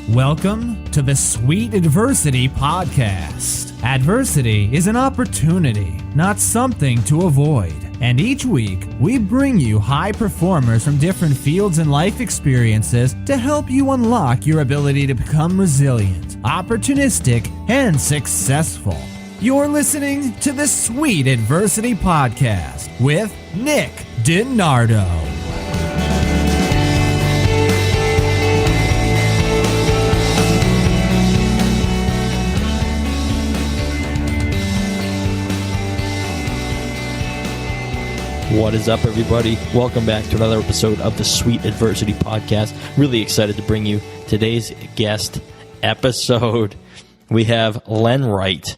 Welcome to the Sweet Adversity Podcast. Adversity is an opportunity, not something to avoid. And each week, we bring you high performers from different fields and life experiences to help you unlock your ability to become resilient, opportunistic, and successful. You're listening to the Sweet Adversity Podcast with Nick Leonardo. What is up, everybody? Welcome back to another episode of the Sweet Adversity Podcast. Really excited to bring you today's guest episode. We have Len Wright.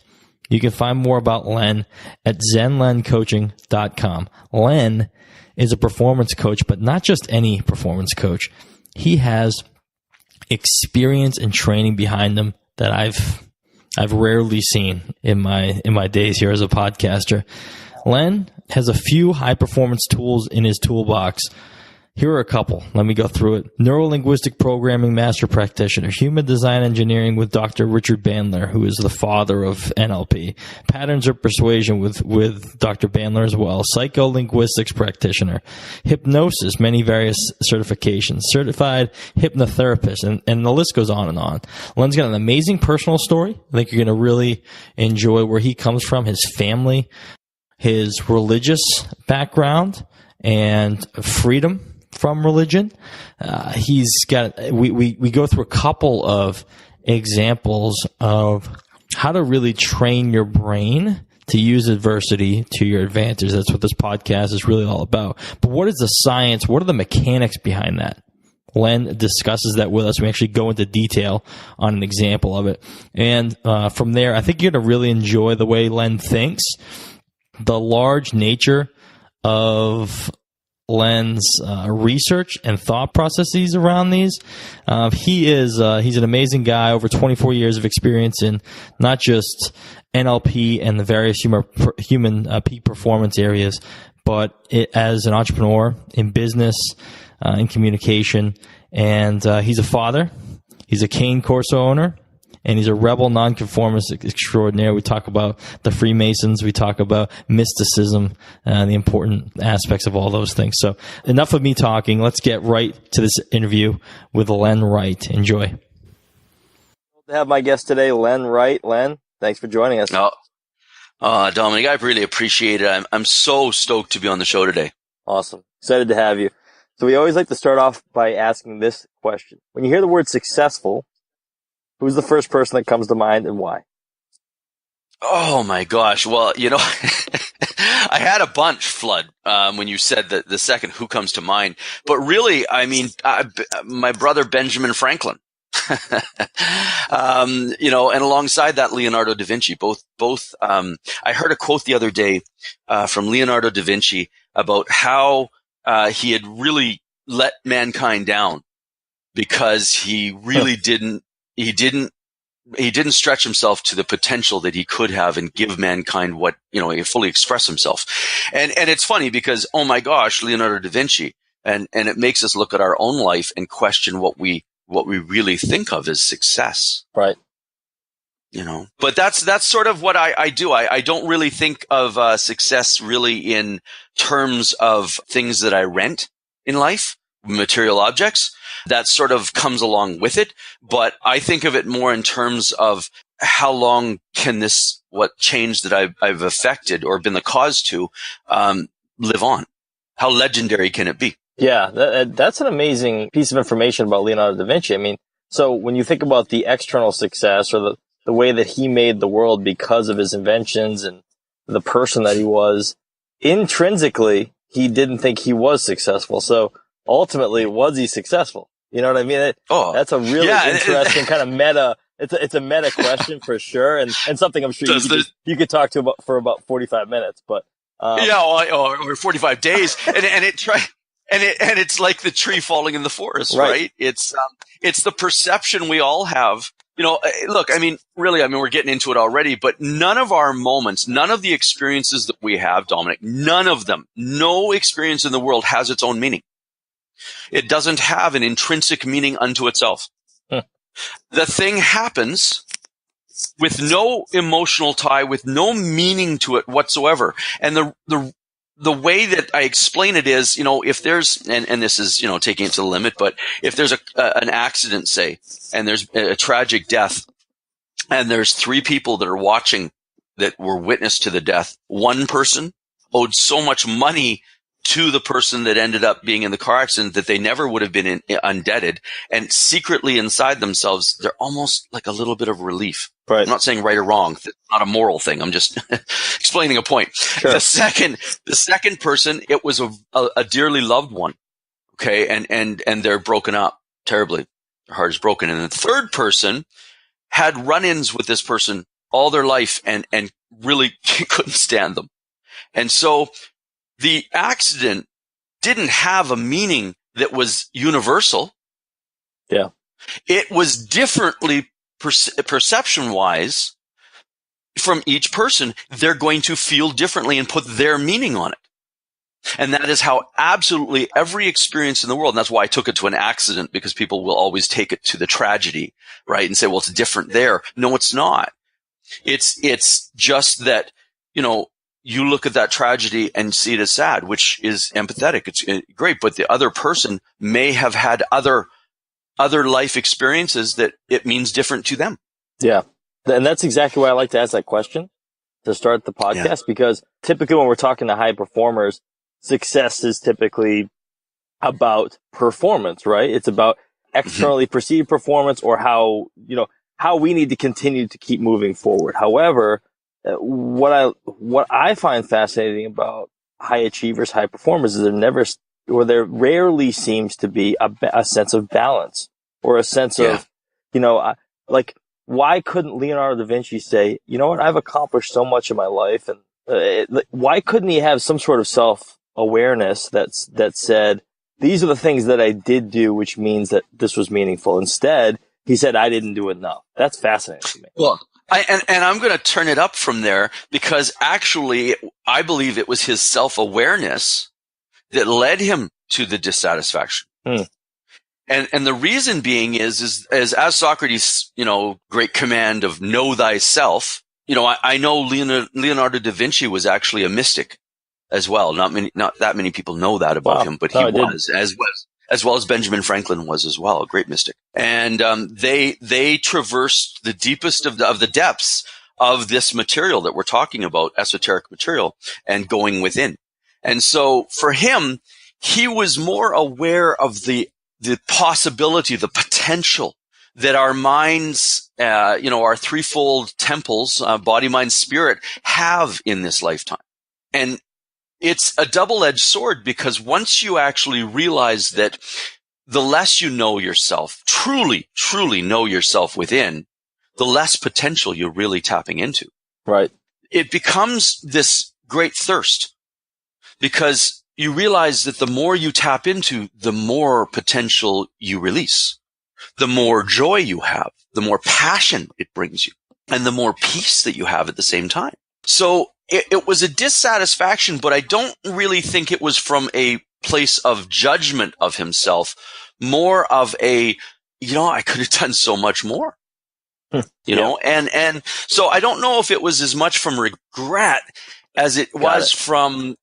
You can find more about Len at zenlencoaching.com. Len is a performance coach, but not just any performance coach. He has experience and training behind him that I've rarely seen in my days here as a podcaster. Len has a few high-performance tools in his toolbox. Here are a couple. Let me go through it. Neuro-linguistic programming master practitioner. Human design engineering with Dr. Richard Bandler, who is the father of NLP. Patterns of persuasion with Dr. Bandler as well. Psycholinguistics practitioner. Hypnosis, many various certifications. Certified hypnotherapist, and the list goes on and on. Len's got an amazing personal story. I think you're going to really enjoy where he comes from, his family, his religious background, and freedom from religion. He's got, we go through a couple of examples of how to really train your brain to use adversity to your advantage. That's what this podcast is really all about. But what is the science? What are the mechanics behind that? Len discusses that with us. We actually go into detail on an example of it. And from there, I think you're going to really enjoy the way Len thinks. The large nature of Len's research and thought processes around these. He's an amazing guy, over 24 years of experience in not just NLP and the various human peak performance areas, but as an entrepreneur in business, in communication. And he's a father. He's a cane Corso owner. And he's a rebel nonconformist extraordinaire. We talk about the Freemasons. We talk about mysticism and the important aspects of all those things. So enough of me talking. Let's get right to this interview with Len Wright. Enjoy. To have my guest today, Len Wright. Len, thanks for joining us. Dominic, I really appreciate it. I'm so stoked to be on the show today. Awesome. Excited to have you. So we always like to start off by asking this question. When you hear the word successful, who's the first person that comes to mind and why? Oh my gosh. Well, I had a bunch flood when you said the second who comes to mind. But really, I mean, my brother Benjamin Franklin. And alongside that, Leonardo da Vinci. Both. I heard a quote the other day from Leonardo da Vinci about how he had really let mankind down because he really didn't stretch himself to the potential that he could have and give mankind what, fully express himself. And it's funny because, oh my gosh, Leonardo da Vinci, and it makes us look at our own life and question what we really think of as success. Right. But that's sort of what I do. I don't really think of success really in terms of things that I rent in life, material objects. That sort of comes along with it. But I think of it more in terms of how long can what change that I've affected or been the cause to, live on? How legendary can it be? Yeah, that's an amazing piece of information about Leonardo da Vinci. I mean, so when you think about the external success or the way that he made the world because of his inventions and the person that he was, intrinsically, he didn't think he was successcessful. So ultimately, was he successful? You know what I mean? That's a really interesting kind of meta. It's a meta question for sure, and something I'm sure you could talk to for about 45 minutes. But or 45 days, and it's like the tree falling in the forest, right? It's the perception we all have. Look, I mean, really, we're getting into it already, but none of our moments, none of the experiences that we have, Dominic, none of them, no experience in the world has its own meaning. It doesn't have an intrinsic meaning unto itself. The thing happens with no emotional tie, with no meaning to it whatsoever. And the way that I explain it is, if there's, and this is, taking it to the limit, but if there's an accident, say, and there's a tragic death, and there's 3 people that are watching that were witness to the death, one person owed so much money to the person that ended up being in the car accident that they never would have been indebted, and secretly inside themselves, they're almost like a little bit of relief. Right. I'm not saying right or wrong. It's not a moral thing. I'm just explaining a point. Sure. The second person, it was a dearly loved one. Okay. And they're broken up terribly. Their heart is broken. And the third person had run-ins with this person all their life and really couldn't stand them. And so the accident didn't have a meaning that was universal. Yeah. It was differently perception-wise from each person. They're going to feel differently and put their meaning on it. And that is how absolutely every experience in the world, and that's why I took it to an accident, because people will always take it to the tragedy, right? And say, well, it's different there. No, it's not. It's just that, you look at that tragedy and see it as sad, which is empathetic. It's great. But the other person may have had other life experiences that it means different to them. Yeah. And that's exactly why I like to ask that question to start the podcast, because typically when we're talking to high performers, success is typically about performance, right? It's about externally perceived performance, or how we need to continue to keep moving forward. However, what I find fascinating about high achievers, high performers, is there rarely seems to be a sense of balance, or a sense of, like, why couldn't Leonardo da Vinci say, you know what, I've accomplished so much in my life, and why couldn't he have some sort of self-awareness that said, these are the things that I did do, which means that this was meaningful. Instead, he said, I didn't do enough. That's fascinating to me. Well, and I'm going to turn it up from there, because actually, I believe it was his self-awareness that led him to the dissatisfaction. And the reason being is as Socrates, great command of know thyself, I know Leonardo da Vinci was actually a mystic as well. Not that many people know that about him, but he was, as well as Benjamin Franklin was as well, a great mystic. And they traversed the deepest of the depths of this material that we're talking about, esoteric material, and going within. And so for him, he was more aware of the possibility, the potential that our minds, our threefold temples, body, mind, spirit, have in this lifetime. And it's a double-edged sword, because once you actually realize that the less you know yourself, truly, truly know yourself within, the less potential you're really tapping into. Right. It becomes this great thirst, because you realize that the more you tap into, the more potential you release, the more joy you have, the more passion it brings you, and the more peace that you have at the same time. So it was a dissatisfaction, but I don't really think it was from a place of judgment of himself, more of a, I could have done so much more, and so I don't know if it was as much from regret as it was from,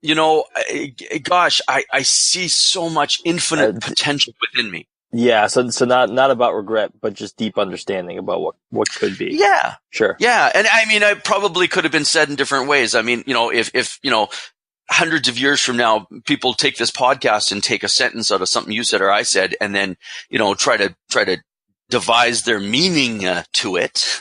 gosh, I see so much infinite potential within me. Yeah. So not about regret, but just deep understanding about what could be. Yeah. Sure. Yeah. And I mean, it probably could have been said in different ways. I mean, if hundreds of years from now, people take this podcast and take a sentence out of something you said or I said, and then, try to devise their meaning to it.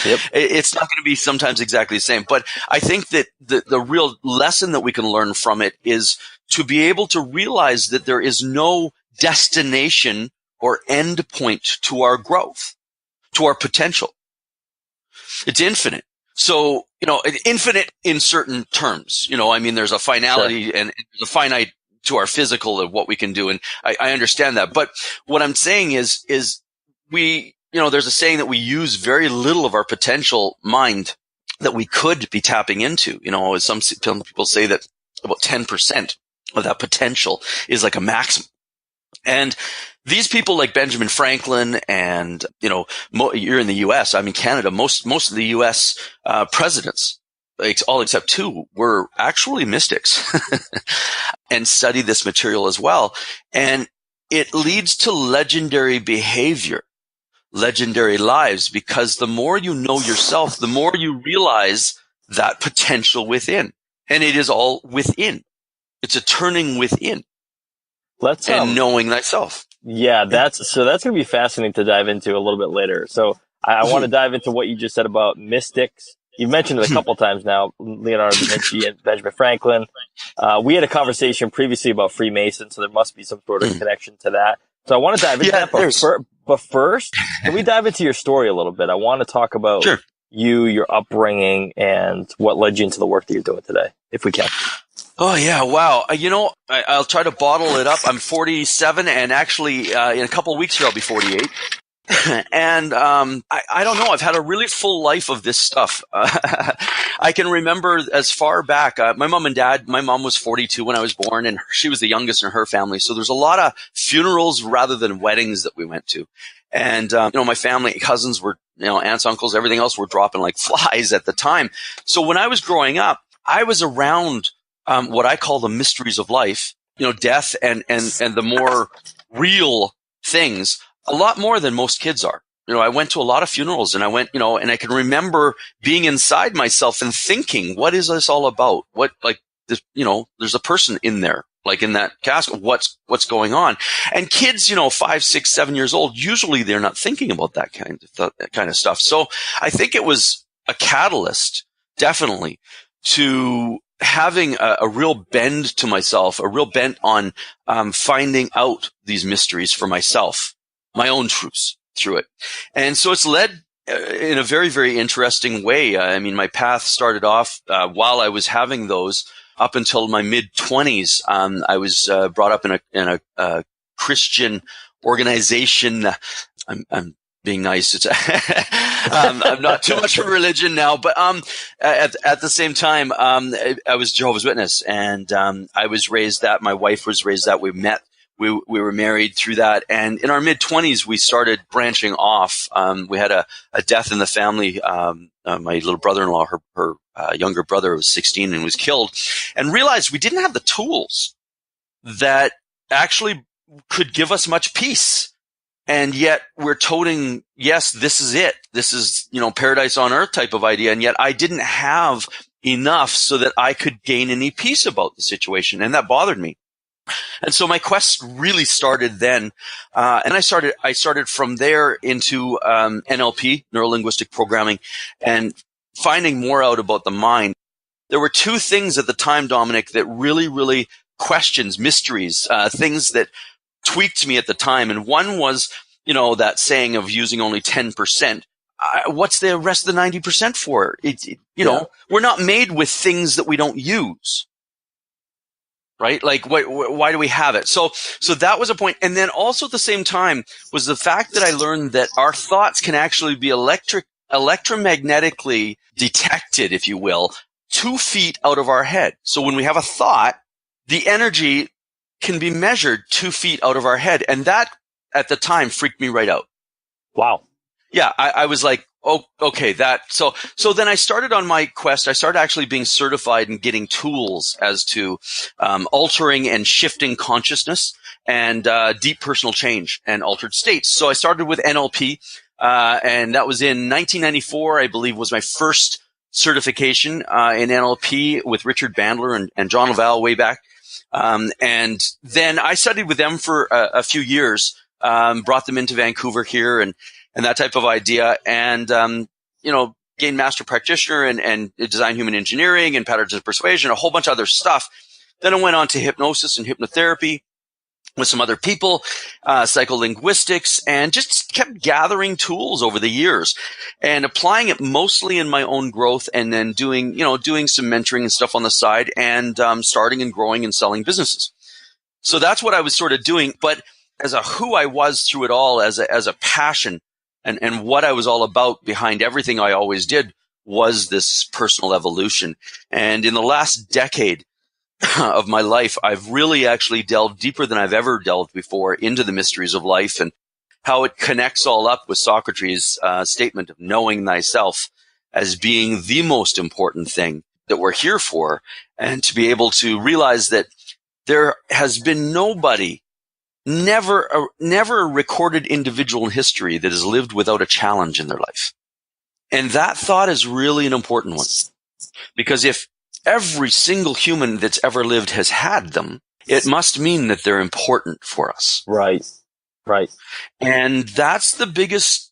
Yep. It's not going to be sometimes exactly the same. But I think that the real lesson that we can learn from it is to be able to realize that there is no destination or end point to our growth, to our potential. It's infinite. So, infinite in certain terms. I mean, there's a finality and there's a finite to our physical of what we can do. And I understand that. But what I'm saying is we, there's a saying that we use very little of our potential mind that we could be tapping into. Some people say that about 10% of that potential is like a maximum. And these people like Benjamin Franklin and, you're in the U.S., I'm in Canada, most of the U.S. Presidents, all except two, were actually mystics and study this material as well. And it leads to legendary behavior, legendary lives, because the more you know yourself, the more you realize that potential within. And it is all within. It's a turning within. And knowing thyself. Yeah, that's going to be fascinating to dive into a little bit later. So I want to dive into what you just said about mystics. You've mentioned it a couple times now, Leonardo da Vinci and Benjamin Franklin. We had a conversation previously about Freemasons, so there must be some sort of connection to that. So I want to dive into that. But first, can we dive into your story a little bit? I want to talk about you, your upbringing, and what led you into the work that you're doing today, if we can. Oh, yeah. Wow. I'll try to bottle it up. I'm 47, and actually in a couple of weeks here, I'll be 48. And I don't know. I've had a really full life of this stuff. I can remember as far back, my mom and dad, my mom was 42 when I was born, and she was the youngest in her family. So there's a lot of funerals rather than weddings that we went to. And, my family, cousins were, aunts, uncles, everything else were dropping like flies at the time. So when I was growing up, I was around what I call the mysteries of life, death and the more real things, a lot more than most kids are. I went to a lot of funerals, and I went, and I can remember being inside myself and thinking, what is this all about? What, like, this, there's a person in there, like in that casket. What's going on? And kids, 5, 6, 7 years old, usually they're not thinking about that kind of stuff. So I think it was a catalyst, definitely, to having a real bend to myself, a real bent on finding out these mysteries for myself, my own truths through it. And so it's led in a very, very interesting way. My path started off while I was having those up until my mid-20s. I was brought up in a Christian organization. I'm being nice. It's I'm not too much for religion now, but at the same time, I was Jehovah's Witness, and I was raised that. My wife was raised that. We met. We were married through that, and in our mid-20s, we started branching off. We had a death in the family. My little brother-in-law, her younger brother, was 16 and was killed, and realized we didn't have the tools that actually could give us much peace. And yet we're toting, yes, this is it. This is, paradise on earth type of idea. And yet I didn't have enough so that I could gain any peace about the situation. And that bothered me. And so my quest really started then. And I started from there into NLP, neuro-linguistic programming, and finding more out about the mind. There were two things at the time, Dominic, that really, really questions, mysteries, things that tweaked me at the time. And one was, that saying of using only 10%. What's the rest of the 90% for? We're not made with things that we don't use. Right? Like, why do we have it? So that was a point. And then also at the same time was the fact that I learned that our thoughts can actually be electromagnetically detected, if you will, 2 feet out of our head. So when we have a thought, the energy can be measured 2 feet out of our head. And that at the time freaked me right out. Wow. Yeah. I was like, oh, okay, so then I started on my quest. I started actually being certified and getting tools as to altering and shifting consciousness and deep personal change and altered states. So I started with NLP, and that was in 1994, I believe, was my first certification in NLP with Richard Bandler and John Laval way back. And then I studied with them for a few years, brought them into Vancouver here and that type of idea. And, gained master practitioner and design human engineering and patterns of persuasion, a whole bunch of other stuff. Then I went on to hypnosis and hypnotherapy with some other people, psycholinguistics, and just kept gathering tools over the years and applying it mostly in my own growth, and then doing some mentoring and stuff on the side, and starting and growing and selling businesses. So that's what I was sort of doing. But as a who I was through it all, as a passion, and what I was all about behind everything I always did was this personal evolution. And in the last decade, of my life, I've really actually delved deeper than I've ever delved before into the mysteries of life and how it connects all up with Socrates' statement of knowing thyself as being the most important thing that we're here for, and to be able to realize that there has been nobody, never a recorded individual in history that has lived without a challenge in their life. And that thought is really an important one. Because if every single human that's ever lived has had them, it must mean that they're important for us. Right. And that's the biggest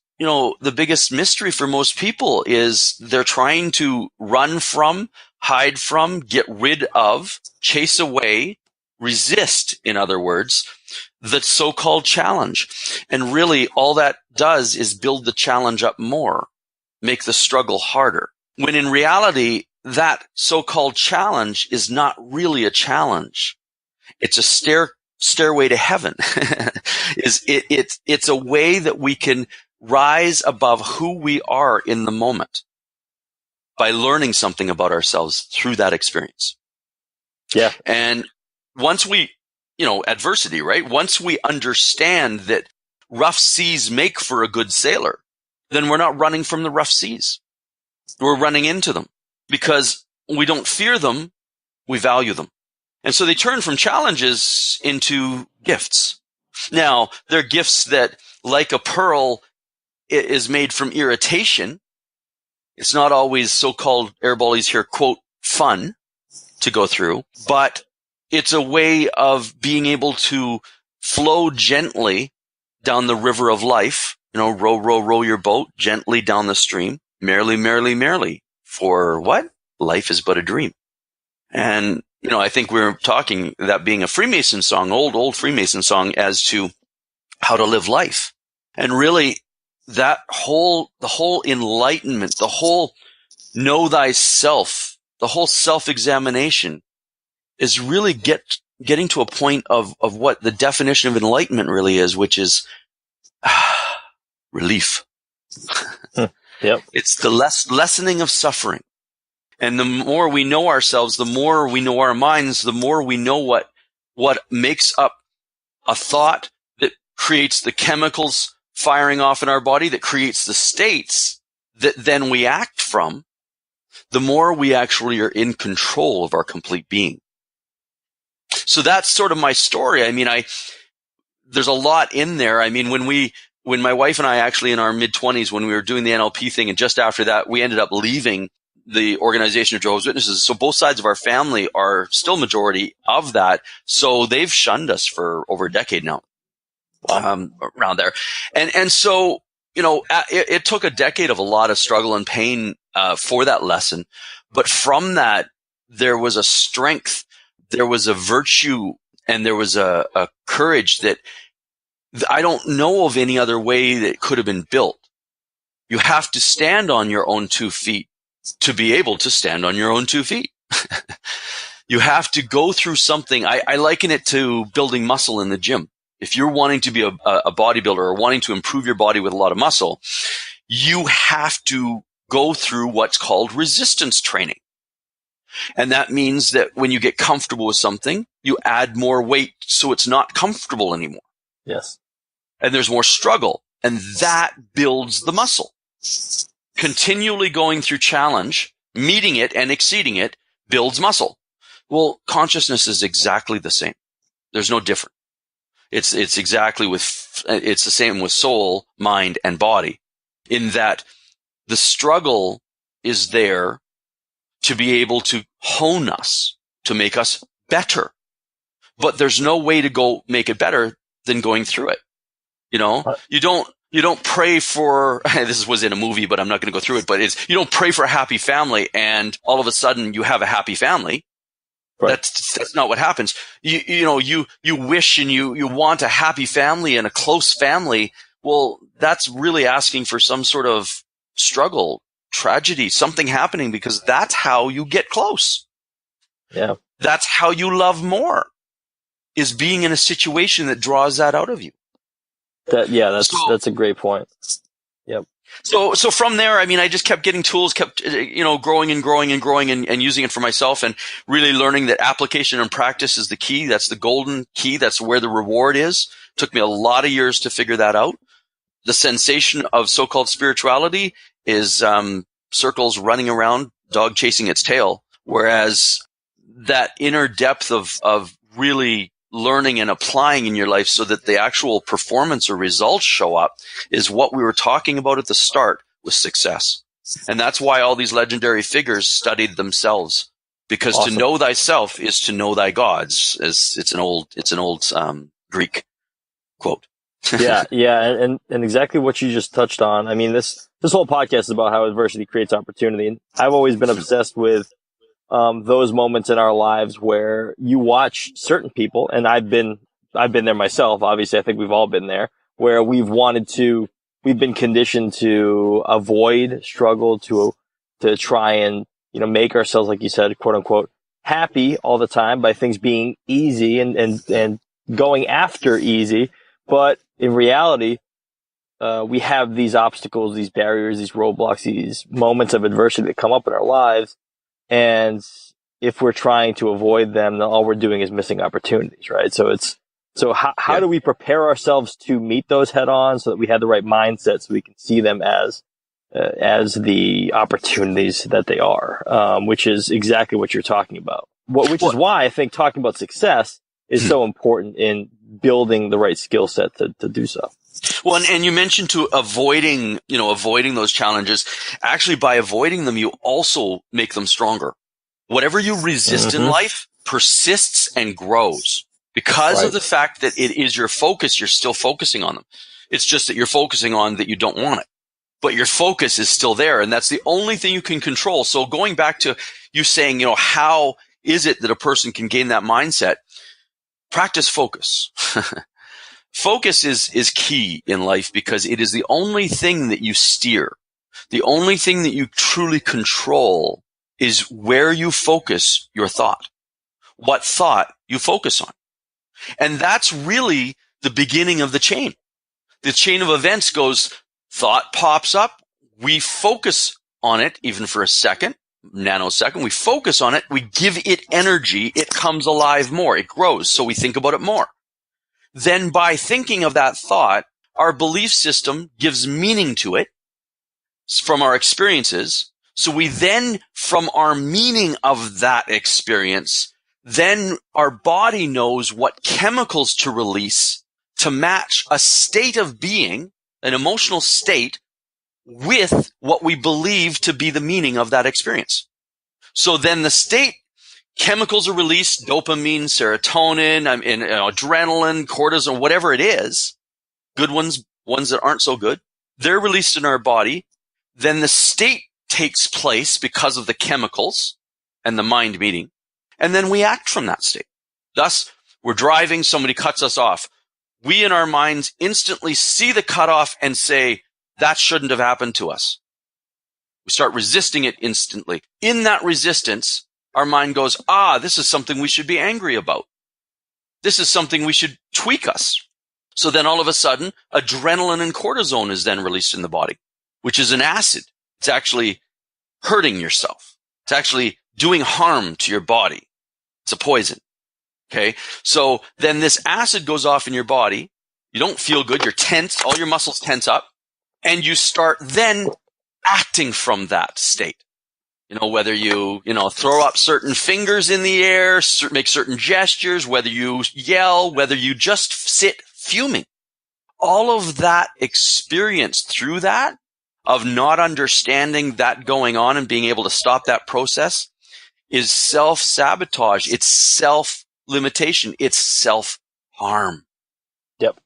mystery for most people is they're trying to run from, hide from, get rid of, chase away, resist, in other words, the so-called challenge. And really all that does is build the challenge up more, make the struggle harder. When in reality, that so-called challenge is not really a challenge. It's a stairway to heaven. It's a way that we can rise above who we are in the moment by learning something about ourselves through that experience. Yeah. And once we, adversity, right? Once we understand that rough seas make for a good sailor, then we're not running from the rough seas. We're running into them because we don't fear them. We value them. And so they turn from challenges into gifts. Now, they're gifts that, like a pearl, is made from irritation. It's not always so-called, Airballies here, quote, fun to go through, but it's a way of being able to flow gently down the river of life. Row, row, row your boat gently down the stream, merrily, merrily, merrily. For what? Life is but a dream. And, I think we were talking that being a Freemason song, old Freemason song, as to how to live life. And really, the whole enlightenment, the whole know thyself, the whole self-examination is really getting to a point of what the definition of enlightenment really is, which is relief. Yep. It's the lessening of suffering. And the more we know ourselves, the more we know our minds, the more we know what makes up a thought that creates the chemicals firing off in our body, that creates the states that then we act from, the more we actually are in control of our complete being. So that's sort of my story. I mean, there's a lot in there. I mean, when my wife and I actually in our mid-20s, when we were doing the NLP thing, and just after that, we ended up leaving the Organization of Jehovah's Witnesses. So both sides of our family are still majority of that. So they've shunned us for over a decade now, around there. And so, it took a decade of a lot of struggle and pain, for that lesson. But from that, there was a strength, there was a virtue, and there was a courage that I don't know of any other way that could have been built. You have to stand on your own 2 feet to be able to stand on your own 2 feet. You have to go through something. I liken it to building muscle in the gym. If you're wanting to be a bodybuilder or wanting to improve your body with a lot of muscle, you have to go through what's called resistance training. And that means that when you get comfortable with something, you add more weight so it's not comfortable anymore. Yes. And there's more struggle, and that builds the muscle. Continually going through challenge, meeting it and exceeding it builds muscle. Well, consciousness is exactly the same. There's no different. It's the same with soul, mind, and body, in that the struggle is there to be able to hone us, to make us better. But there's no way to go make it better than going through it. You don't pray for, this was in a movie, but I'm not going to go through it, but you don't pray for a happy family and all of a sudden you have a happy family. Right. That's not what happens. You wish and you want a happy family and a close family. Well, that's really asking for some sort of struggle, tragedy, something happening, because that's how you get close. Yeah. That's how you love more, is being in a situation that draws that out of you. That's a great point. Yep. So from there, I mean, I just kept getting tools, kept, growing and using it for myself, and really learning that application and practice is the key. That's the golden key. That's where the reward is. Took me a lot of years to figure that out. The sensation of so-called spirituality is circles running around, dog chasing its tail, whereas that inner depth of really learning and applying in your life so that the actual performance or results show up is what we were talking about at the start with success. And that's why all these legendary figures studied themselves, because awesome. To know thyself is to know thy gods. It's an old Greek quote. Yeah. And exactly what you just touched on. I mean, this whole podcast is about how adversity creates opportunity. And I've always been obsessed with those moments in our lives where you watch certain people, and I've been there myself. Obviously, I think we've all been there, where we've been conditioned to avoid struggle, to try and, make ourselves, like you said, quote unquote, happy all the time by things being easy and going after easy. But in reality, we have these obstacles, these barriers, these roadblocks, these moments of adversity that come up in our lives. And if we're trying to avoid them, then all we're doing is missing opportunities, right? So how do we prepare ourselves to meet those head on so that we have the right mindset so we can see them as the opportunities that they are, which is exactly what you're talking about. Which is why I think talking about success is so important in building the right skill set to do so. Well, and you mentioned to avoiding those challenges. Actually, by avoiding them, you also make them stronger. Whatever you resist in life persists and grows because of the fact that it is your focus. You're still focusing on them. It's just that you're focusing on that you don't want it, but your focus is still there. And that's the only thing you can control. So going back to you saying, how is it that a person can gain that mindset? Practice focus. Focus is key in life because it is the only thing that you steer. The only thing that you truly control is where you focus your thought, what thought you focus on. And that's really the beginning of the chain. The chain of events goes, thought pops up, we focus on it even for a second, nanosecond, we focus on it, we give it energy, it comes alive more, it grows, so we think about it more. Then by thinking of that thought, our belief system gives meaning to it from our experiences. So we then, from our meaning of that experience, then our body knows what chemicals to release to match a state of being, an emotional state, with what we believe to be the meaning of that experience. So then the state chemicals are released, dopamine, serotonin, adrenaline, cortisol, whatever it is, good ones that aren't so good, they're released in our body. Then the state takes place because of the chemicals and the mind meeting. And then we act from that state. Thus, we're driving, somebody cuts us off. We in our minds instantly see the cutoff and say, that shouldn't have happened to us. We start resisting it instantly. In that resistance, our mind goes, this is something we should be angry about. This is something we should tweak us. So then all of a sudden, adrenaline and cortisol is then released in the body, which is an acid. It's actually hurting yourself. It's actually doing harm to your body. It's a poison. Okay. So then this acid goes off in your body. You don't feel good. You're tense. All your muscles tense up. And you start then acting from that state. Whether you throw up certain fingers in the air, make certain gestures, whether you yell, whether you just sit fuming. All of that experience through that of not understanding that going on and being able to stop that process is self-sabotage. It's self-limitation. It's self-harm. Yep.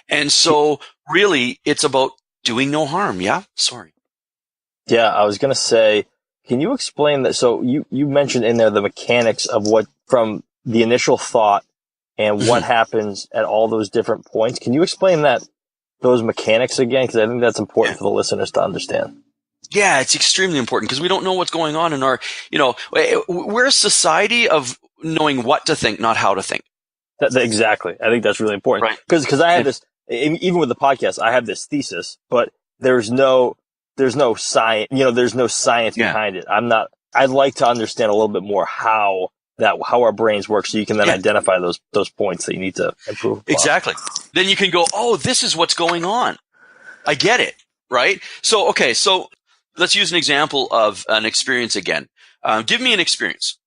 And so really it's about doing no harm. Yeah. Sorry. Yeah. I was going to say, can you explain that? So you mentioned in there the mechanics of what from the initial thought and what happens at all those different points. Can you explain those mechanics again? Because I think that's important for the listeners to understand. Yeah, it's extremely important because we don't know what's going on in our, we're a society of knowing what to think, not how to think. Exactly. I think that's really important. Right. Because I had this, even with the podcast, I have this thesis, but there's no science, there's no science behind it. I'd like to understand a little bit more how our brains work, so you can then identify those points that you need to improve upon. Exactly. Then you can go, oh, this is what's going on. I get it. Right? So, okay. So let's use an example of an experience again. Give me an experience.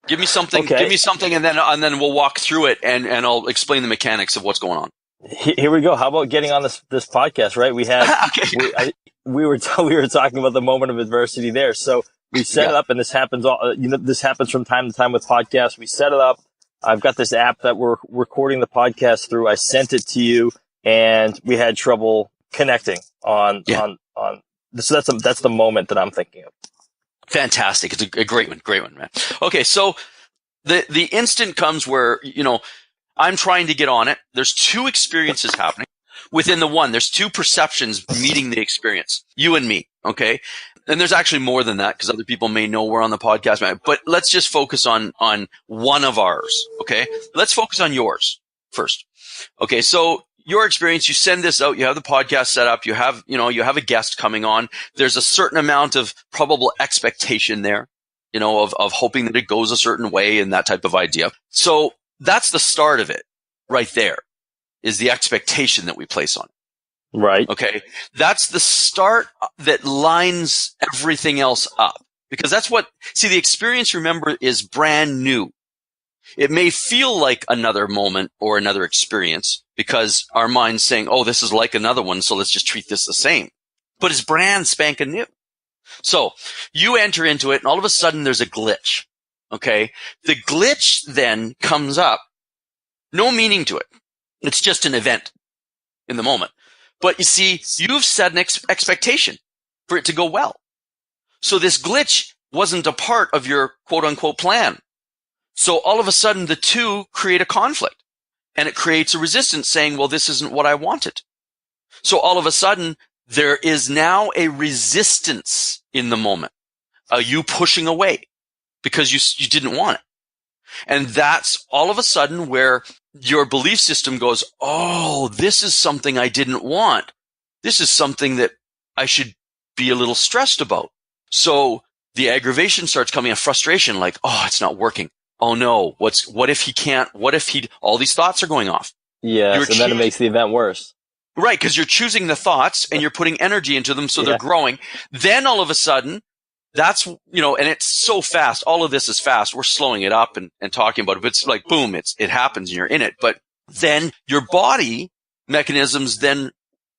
Give me something. Okay. Give me something, and then we'll walk through it, and I'll explain the mechanics of what's going on. Here we go. How about getting on this podcast? Right? We had we were talking about the moment of adversity there. So we set it up, and this happens this happens from time to time with podcasts. We set it up. I've got this app that we're recording the podcast through. I sent it to you, and we had trouble connecting on. So that's the moment that I'm thinking of. Fantastic. It's a great one, man. Okay. So the instant comes where, I'm trying to get on it. There's two experiences happening within the one. There's two perceptions meeting the experience, you and me. Okay. And there's actually more than that because other people may know we're on the podcast, but let's just focus on one of ours. Okay. Let's focus on yours first. Okay. So your experience, you send this out, you have the podcast set up, you have a guest coming on. There's a certain amount of probable expectation there, of hoping that it goes a certain way and that type of idea. So that's the start of it right there, is the expectation that we place on it. Right. Okay. That's the start that lines everything else up, because the experience, remember, is brand new. It may feel like another moment or another experience because our mind's saying, oh, this is like another one, so let's just treat this the same. But it's brand spanking new. So you enter into it, and all of a sudden there's a glitch. Okay? The glitch then comes up. No meaning to it. It's just an event in the moment. But you see, you've set an expectation for it to go well. So this glitch wasn't a part of your quote-unquote plan. So all of a sudden, the two create a conflict, and it creates a resistance saying, well, this isn't what I wanted. So all of a sudden, there is now a resistance in the moment, you pushing away because you didn't want it. And that's all of a sudden where your belief system goes, oh, this is something I didn't want. This is something that I should be a little stressed about. So the aggravation starts coming, a frustration like, oh, it's not working. Oh no, what if he can't, all these thoughts are going off. Yes, and then it makes the event worse. Right, because you're choosing the thoughts and you're putting energy into them, so they're growing. Then all of a sudden, that's, and it's so fast. All of this is fast. We're slowing it up and talking about it, but it's like, boom, it happens and you're in it. But then your body mechanisms then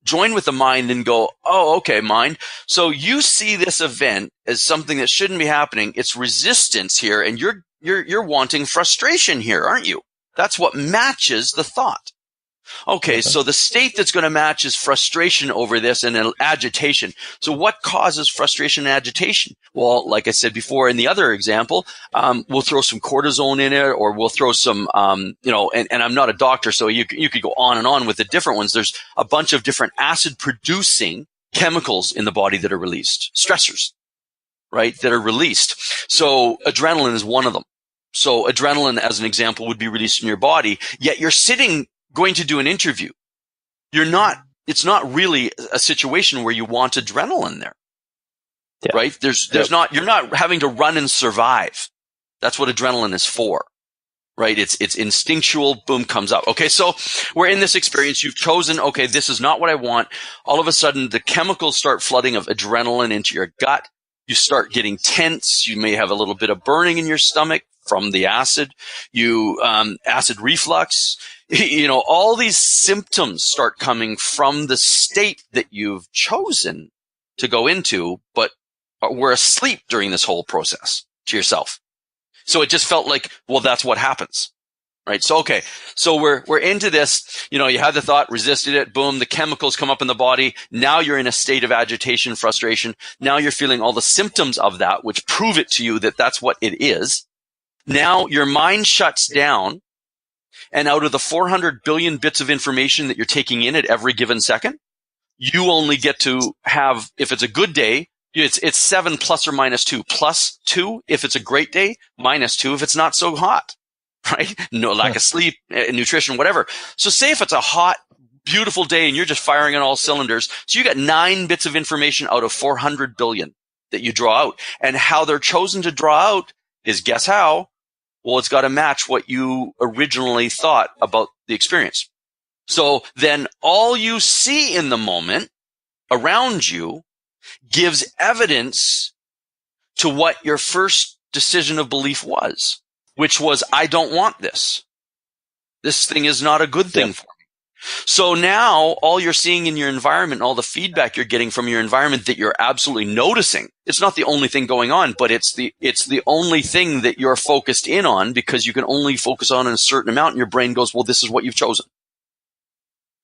join with the mind and go, oh, okay, mind. So you see this event as something that shouldn't be happening. It's resistance here, and you're wanting frustration here, aren't you? That's what matches the thought. Okay, so the state that's going to match is frustration over this and agitation. So what causes frustration and agitation? Well, like I said before in the other example, we'll throw some cortisone in it, or we'll throw some, and I'm not a doctor, so you could go on and on with the different ones. There's a bunch of different acid-producing chemicals in the body that are released, stressors, right, that are released. So adrenaline is one of them. So adrenaline, as an example, would be released in your body, yet you're going to do an interview. It's not really a situation where you want adrenaline there, right? You're not having to run and survive. That's what adrenaline is for, right? It's instinctual, boom, comes up. Okay, so we're in this experience. You've chosen, okay, this is not what I want. All of a sudden, the chemicals start flooding of adrenaline into your gut. You start getting tense. You may have a little bit of burning in your stomach from the acid. Acid reflux. All these symptoms start coming from the state that you've chosen to go into, but were asleep during this whole process to yourself. So it just felt like, well, that's what happens, right? So, okay. So we're into this, you had the thought, resisted it, boom, the chemicals come up in the body. Now you're in a state of agitation, frustration. Now you're feeling all the symptoms of that, which prove it to you that that's what it is. Now your mind shuts down. And out of the 400 billion bits of information that you're taking in at every given second, you only get to have, if it's a good day, it's 7 plus or minus 2. Plus 2 if it's a great day, minus 2 if it's not so hot, right? No lack of sleep, nutrition, whatever. So say if it's a hot, beautiful day and you're just firing on all cylinders. So you got 9 bits of information out of 400 billion that you draw out. And how they're chosen to draw out is, guess how? Well, it's got to match what you originally thought about the experience. So then all you see in the moment around you gives evidence to what your first decision of belief was, which was, I don't want this. This thing is not a good thing for me. So now all you're seeing in your environment, all the feedback you're getting from your environment that you're absolutely noticing, it's not the only thing going on, but it's the only thing that you're focused in on, because you can only focus on a certain amount and your brain goes, well, this is what you've chosen.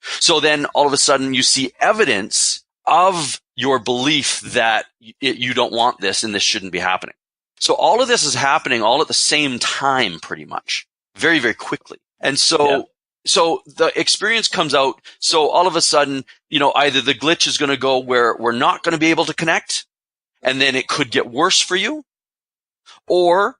So then all of a sudden you see evidence of your belief that you don't want this and this shouldn't be happening. So all of this is happening all at the same time, pretty much, very, very quickly. And so the experience comes out. So all of a sudden, either the glitch is going to go where we're not going to be able to connect, and then it could get worse for you, or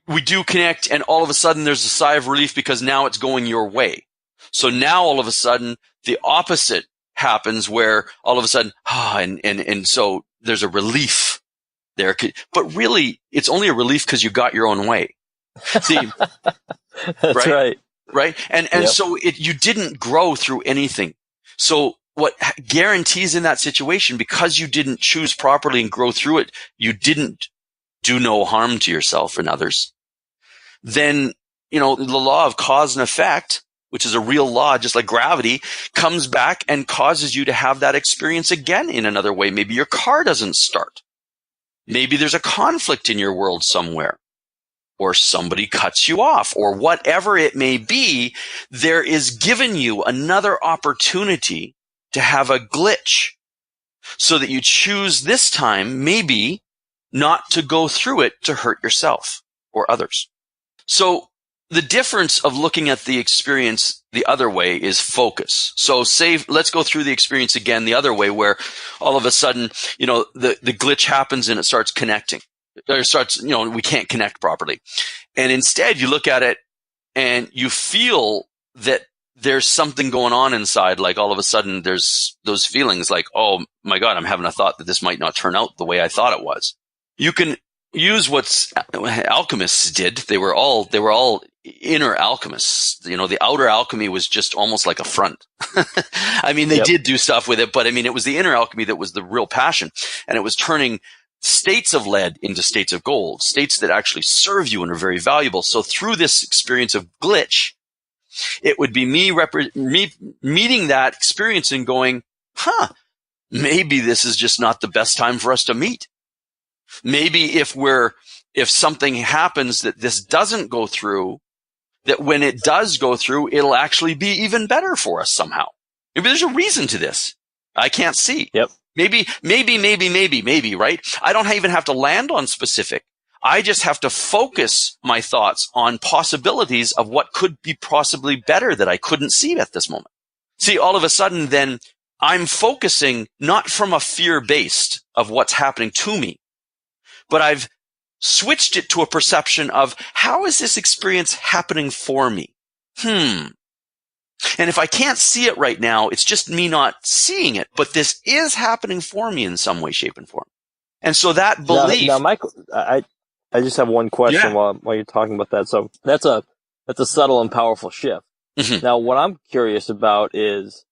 we do connect and all of a sudden there's a sigh of relief because now it's going your way. So now all of a sudden the opposite happens, where all of a sudden, and so there's a relief there. But really, it's only a relief because you got your own way. See, that's right. Right. And so you didn't grow through anything. So what guarantees in that situation, because you didn't choose properly and grow through it, you didn't do no harm to yourself and others. Then, the law of cause and effect, which is a real law, just like gravity, comes back and causes you to have that experience again in another way. Maybe your car doesn't start. Maybe there's a conflict in your world somewhere, or somebody cuts you off, or whatever it may be. There is given you another opportunity to have a glitch so that you choose this time maybe not to go through it to hurt yourself or others. So the difference of looking at the experience the other way is focus. So let's go through the experience again the other way, where all of a sudden, the glitch happens and it starts connecting. Or starts, we can't connect properly. And instead you look at it and you feel that there's something going on inside. Like all of a sudden there's those feelings like, oh my God, I'm having a thought that this might not turn out the way I thought it was. You can use what alchemists did. They were all inner alchemists. The outer alchemy was just almost like a front. I mean, they did do stuff with it, but I mean, it was the inner alchemy that was the real passion. And it was turning states of lead into states of gold, states that actually serve you and are very valuable. So through this experience of glitch, it would be me meeting that experience and going, maybe this is just not the best time for us to meet. Maybe if something happens that this doesn't go through, that when it does go through, it'll actually be even better for us somehow. Maybe there's a reason to this I can't see. Yep. Maybe, right? I don't even have to land on specific. I just have to focus my thoughts on possibilities of what could be possibly better that I couldn't see at this moment. See, all of a sudden then I'm focusing not from a fear-based of what's happening to me, but I've switched it to a perception of how is this experience happening for me? And if I can't see it right now, it's just me not seeing it, but this is happening for me in some way, shape, and form. And so that belief. Now Michael, I just have one question while you're talking about that. So that's a subtle and powerful shift. Mm-hmm. Now, what I'm curious about is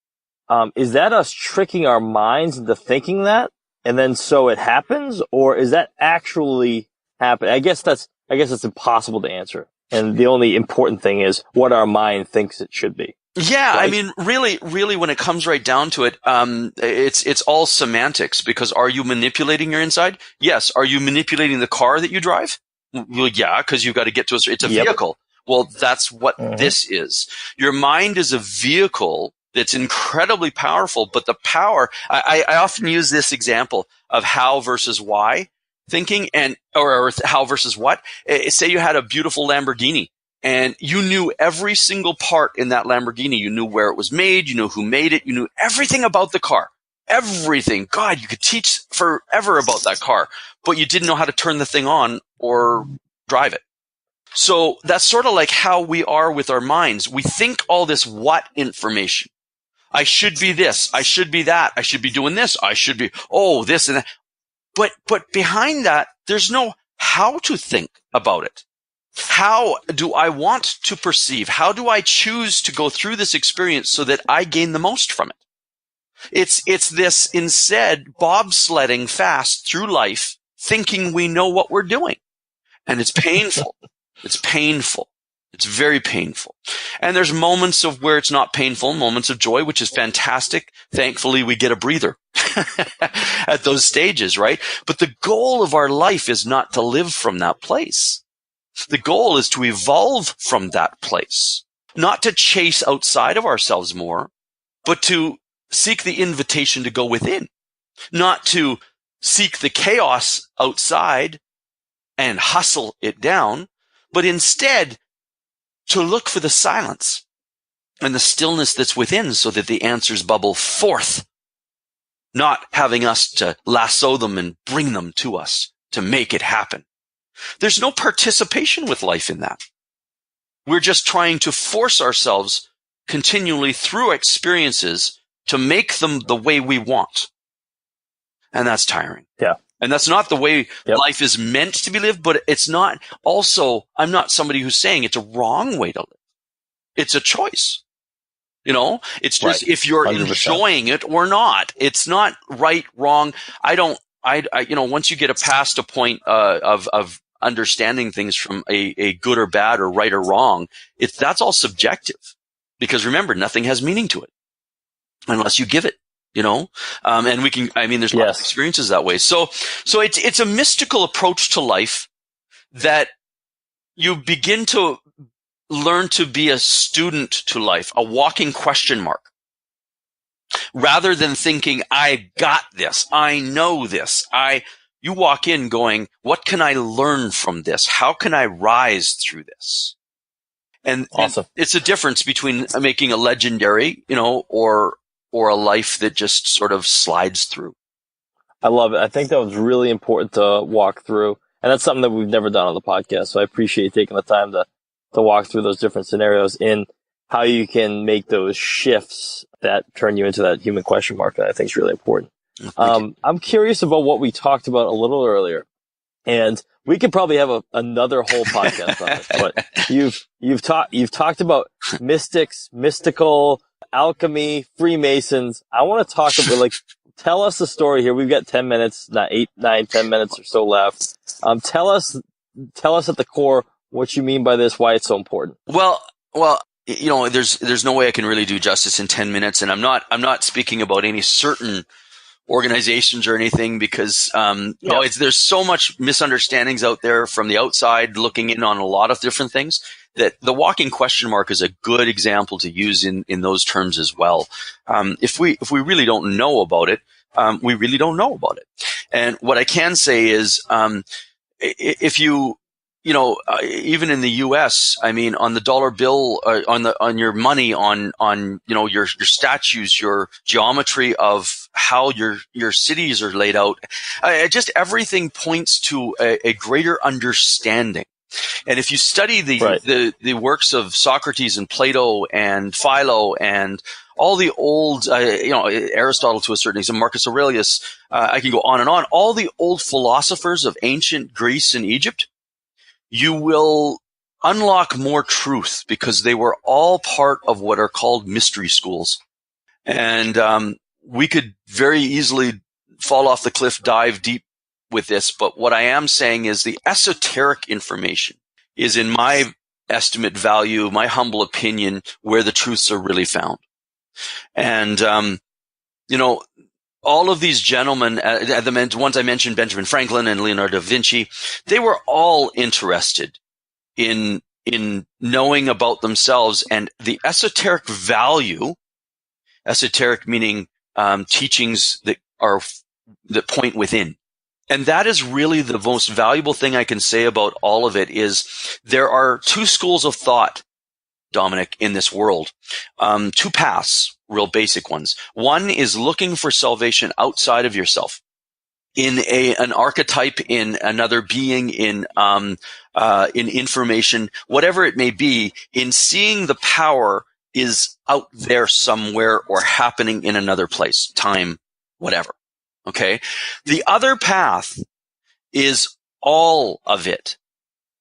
that us tricking our minds into thinking that, and then so it happens, or is that actually happening? I guess it's impossible to answer. And the only important thing is what our mind thinks it should be. Yeah, right? I mean, really, when it comes right down to it, it's all semantics, because are you manipulating your inside? Yes. Are you manipulating the car that you drive? Well, yeah, because you've got to get to it's a vehicle. Well, that's what this is. Your mind is a vehicle that's incredibly powerful, but the power, I often use this example of how versus why thinking, or how versus what. Say you had a beautiful Lamborghini, and you knew every single part in that Lamborghini. You knew where it was made. You knew who made it. You knew everything about the car. Everything. God, you could teach forever about that car, but you didn't know how to turn the thing on or drive it. So that's sort of like how we are with our minds. We think all this what information. I should be this. I should be that. I should be doing this. I should be, this and that. But behind that, there's no how to think about it. How do I want to perceive? How do I choose to go through this experience so that I gain the most from it? It's this instead bobsledding fast through life, thinking we know what we're doing. And it's painful. It's painful. It's very painful. And there's moments of where it's not painful, moments of joy, which is fantastic. Thankfully, we get a breather at those stages, right? But the goal of our life is not to live from that place. The goal is to evolve from that place, not to chase outside of ourselves more, but to seek the invitation to go within, not to seek the chaos outside and hustle it down, but instead to look for the silence and the stillness that's within so that the answers bubble forth, not having us to lasso them and bring them to us to make it happen. There's no participation with life in that. We're just trying to force ourselves continually through experiences to make them the way we want. And that's tiring. Yeah. And that's not the way life is meant to be lived, but it's not also, I'm not somebody who's saying it's a wrong way to live. It's a choice. It's just if you're 100%. Enjoying it or not. It's not right, wrong. Once you get past a point of understanding things from a good or bad or right or wrong, that's all subjective. Because remember, nothing has meaning to it unless you give it, and there's lots of experiences that way. So it's a mystical approach to life that you begin to learn to be a student to life, a walking question mark. Rather than thinking, I got this, I know this, you walk in going, what can I learn from this? How can I rise through this? And, awesome. And it's a difference between making a legendary, or a life that just sort of slides through. I love it. I think that was really important to walk through. And that's something that we've never done on the podcast. So I appreciate taking the time to walk through those different scenarios in how you can make those shifts that turn you into that human question mark that I think is really important. I'm curious about what we talked about a little earlier, and we could probably have another whole podcast on this, but you've talked about mystics, mystical, alchemy, Freemasons. I want to talk about, tell us the story here. We've got 10 minutes, not 8, 9, 10 minutes or so left. Tell us at the core what you mean by this, why it's so important. Well, there's no way I can really do justice in 10 minutes. And I'm not speaking about any certain organizations or anything because, there's so much misunderstandings out there from the outside looking in on a lot of different things that the walking question mark is a good example to use in those terms as well. If we really don't know about it, we really don't know about it. And what I can say is, if you, even in the U.S., on the dollar bill, on your money, on your statues, your geometry of how your cities are laid out, just everything points to a greater understanding. And if you study the works of Socrates and Plato and Philo and all the old, Aristotle to a certain extent, Marcus Aurelius, I can go on and on, all the old philosophers of ancient Greece and Egypt, you will unlock more truth because they were all part of what are called mystery schools. And we could very easily fall off the cliff, dive deep with this. But what I am saying is the esoteric information is, in my estimate value, my humble opinion, where the truths are really found. And, all of these gentlemen, the ones I mentioned, Benjamin Franklin and Leonardo da Vinci, they were all interested in knowing about themselves and the esoteric value, esoteric meaning teachings that point within. And that is really the most valuable thing I can say about all of it is there are two schools of thought, Dominic, in this world. Two paths, real basic ones. One is looking for salvation outside of yourself, in an archetype, in another being, in information, whatever it may be, in seeing the power is out there somewhere or happening in another place, time, whatever. Okay. The other path is all of it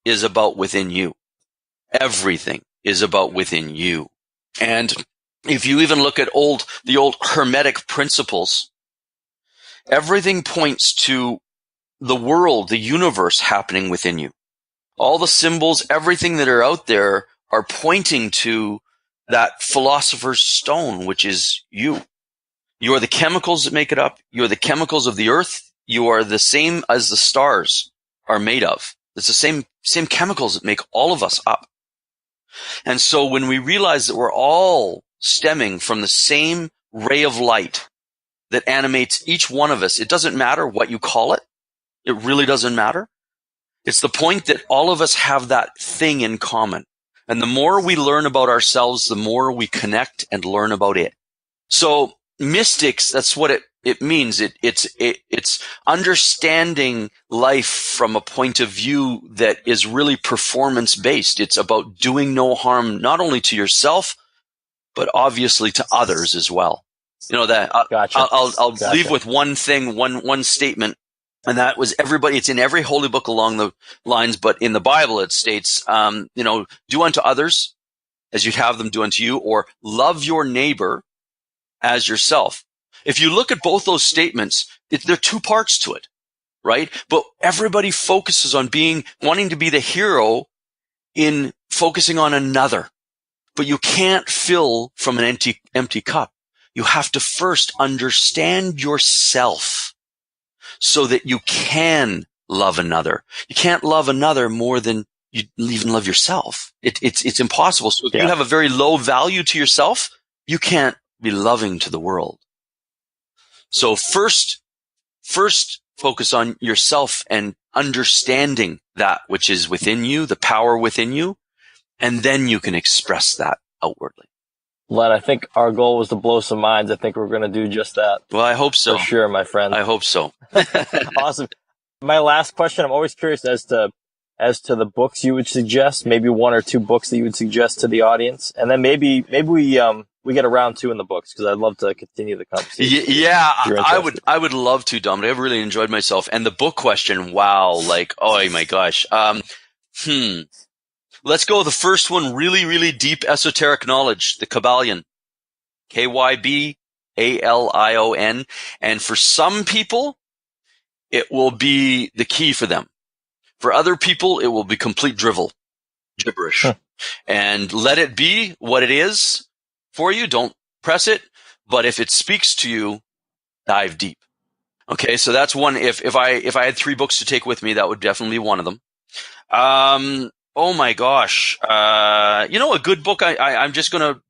is about within you. Everything is about within you. And if you even look at the old Hermetic principles, everything points to the world, the universe happening within you. All the symbols, everything that are out there are pointing to that philosopher's stone, which is you. You are the chemicals that make it up. You are the chemicals of the earth. You are the same as the stars are made of. It's the same chemicals that make all of us up. And so when we realize that we're all stemming from the same ray of light that animates each one of us, it doesn't matter what you call it. It really doesn't matter. It's the point that all of us have that thing in common. And the more we learn about ourselves, the more we connect and learn about it. So mystics, that's what it means. It's understanding life from a point of view that is really performance based. It's about doing no harm, not only to yourself, but obviously to others as well. You know that. Gotcha. I'll leave with one thing, one statement. And that was everybody. It's in every holy book along the lines, but in the Bible it states, do unto others as you'd have them do unto you, or love your neighbor as yourself. If you look at both those statements, there are two parts to it, right? But everybody focuses on wanting to be the hero in focusing on another. But you can't fill from an empty cup. You have to first understand yourself, so that you can love another. You can't love another more than you even love yourself. It's impossible. So if you have a very low value to yourself, you can't be loving to the world. So first focus on yourself and understanding that which is within you, the power within you, and then you can express that outwardly. Len, I think our goal was to blow some minds. I think we're going to do just that. Well, I hope so. For sure, my friend. I hope so. Awesome. My last question, I'm always curious as to the books you would suggest, maybe one or two books that you would suggest to the audience. And then maybe we get a round two in the books, because I'd love to continue the conversation. Yeah, I would love to, Dominic. I've really enjoyed myself. And the book question, wow, oh my gosh. Let's go with the first one, really, really deep esoteric knowledge, the Kybalion. Kybalion. And for some people, it will be the key for them. For other people, it will be complete gibberish. And let it be what it is for you. Don't press it. But if it speaks to you, dive deep. Okay, so that's one. If I had three books to take with me, that would definitely be one of them. Oh my gosh. A good book I'm just going to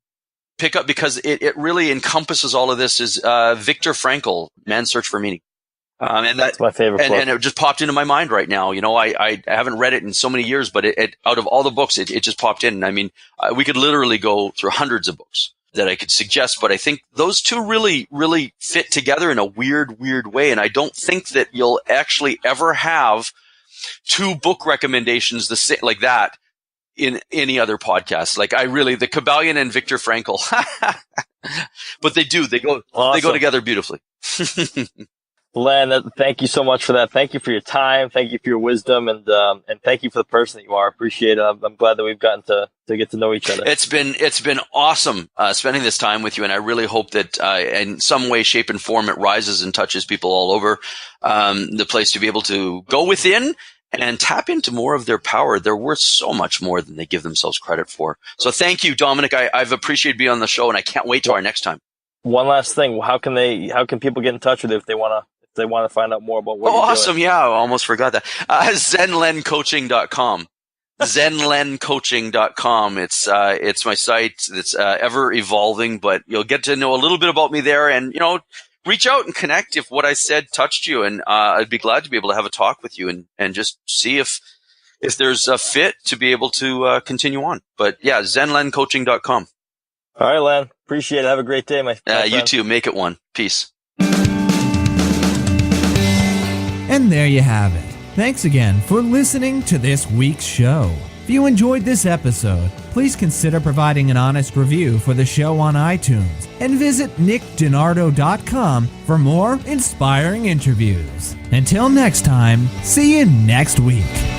pick up because it really encompasses all of this is Viktor Frankl, Man's Search for Meaning. And that's my favorite book. And it just popped into my mind right now. I haven't read it in so many years, but it out of all the books, it just popped in. I mean, we could literally go through hundreds of books that I could suggest, but I think those two really, really fit together in a weird way. And I don't think that you'll actually ever have two book recommendations like that in any other podcast. Like the Kybalion and Viktor Frankl, but they go together beautifully. Len, thank you so much for that. Thank you for your time. Thank you for your wisdom, and thank you for the person that you are. Appreciate it. I'm glad that we've gotten to get to know each other. It's been awesome spending this time with you, and I really hope that in some way, shape, and form it rises and touches people all over the place to be able to go within and tap into more of their power. They're worth so much more than they give themselves credit for. So thank you, Dominic. I've appreciated being on the show, and I can't wait till our next time. One last thing. How can people get in touch with you if they want to find out more about what you're awesome. doing? Yeah, I almost forgot that. ZenLenCoaching.com. ZenLenCoaching.com. It's my site. It's ever evolving, but you'll get to know a little bit about me there, and reach out and connect if what I said touched you, and I'd be glad to be able to have a talk with you and just see if there's a fit to be able to continue on. But yeah, ZenLenCoaching.com. All right, Len. Appreciate it. Have a great day, my friend. You too. Make it one. Peace. And there you have it. Thanks again for listening to this week's show. If you enjoyed this episode, please consider providing an honest review for the show on iTunes and visit nickdonardo.com for more inspiring interviews. Until next time, see you next week.